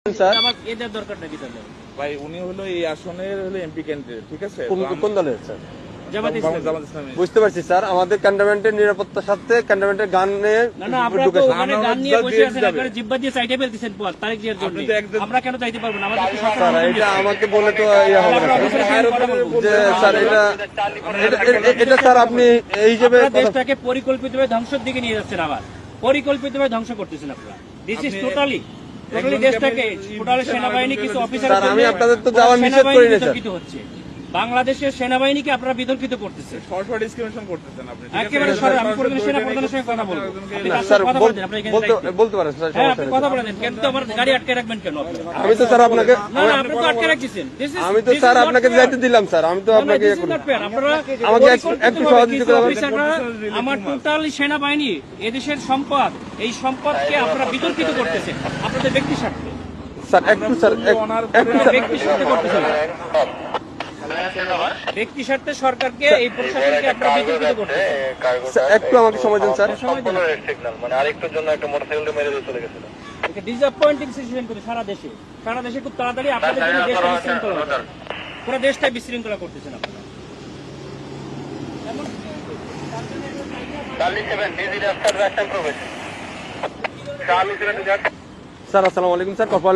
Sir আমার এদের দরকার নাকি তাহলে ভাই উনি হলো এই আসনের হলো এমপি ক্যান্ডিডেট, ঠিক আছে? কোন দলের স্যার? জামাত ইসলামী। জামাত ইসলামী। বুঝতে পারছি স্যার, আমাদের ক্যান্টনমেন্টের নিরাপত্তার সাথে ক্যান্টনমেন্টের গানে না আপনারা তো ওখানে গান নিয়ে বসে আছেন, একবারে জিব্বা দিয়ে চাইতে ফেলতেছেন পর তারিখ দেওয়ার জন্য। আপনি তো একদম- আমরা কেন চাইতে পারবো না? আমাদের তো সরকার স্যার অনুমতি এটা দিয়েছে। আমাকে বলে তো ইয়ে হবে না আমরা স্যার। অফিসের সঙ্গে কথা বলবো। যে স্যার এটা স্যার আপনি এই হিসেবে আপনারা দেশটাকে পরিকল্পিতভাবে ধ্বংসের দিকে নিয়ে যাচ্ছেন, আবার পরিকল্পিতভাবে ধ্বংস করতেছেন আপনারা। দিস ইজ টোটালি দেশটাকে টোটালি সেনাবাহিনী কিছু অফিসার স্যার, আমি আপনাদের তো যাওয়া নিষেধ করি না, স্যার। বিতর্কিত হচ্ছে। বাংলাদেশের সেনাবাহিনীকে আপনারা বিতর্কিত করতেছে সরাসরি ডিসক্রিমিনেশন করতেছেন আপনি, ঠিক আছে? একেবারে সরাসরি। আমি প্রধান সেনাপ্রধানের সঙ্গে কথা বলবো। আপনি না তার স্যার, সাথে কথা বলেন, আপনারা এখানে দায়িত্বে। বলতে পারেন স্যার, হ্যাঁ, সমস্যা আপনি নেই। কথা বলেন। কিন্তু আমার গাড়ি আটকে রাখবেন কেন আপনারা? আমি তো স্যার আপনাকে না আপনি তো আটকে রাখছেন। আমি তো স্যার আপনাকে যাইতে দিলাম স্যার, আমি তো আপনাকে ইয়ে করি। আমাকে একটু সহযোগিতা করবেন। আমার টোটাল সেনাবাহিনী এদেশের সম্পদ, এই সম্পদকে আপনারা বিতর্কিত করতেছেন আপনাদের ব্যক্তি স্বার্থে। স্যার একটু স্যার একটু স্যার ব্যক্তি স্বার্থে করতেছেন, ব্যক্তি স্বার্থে সরকারকে এই প্রশাসনকে আপনারা বিতর্কিত করতেছেন। স্যার, একটু আমাকে সময় দিন স্যার। মানে আরেকটুর জন্য একটা মোটরসাইকেল মেরে দিয়ে চলে গেছিল। এটা ডিসঅ্যাপয়েন্টিং সিচুয়েশন করে সারা দেশে খুব তাড়াতাড়ি আপনাদের জন্য দেশটা বিশৃঙ্খলা হচ্ছে। পুরো দেশটাই বিশৃঙ্খলা করতেছেন আপনারা। স্যার আসসালামু আলাইকুম স্যার, কপাল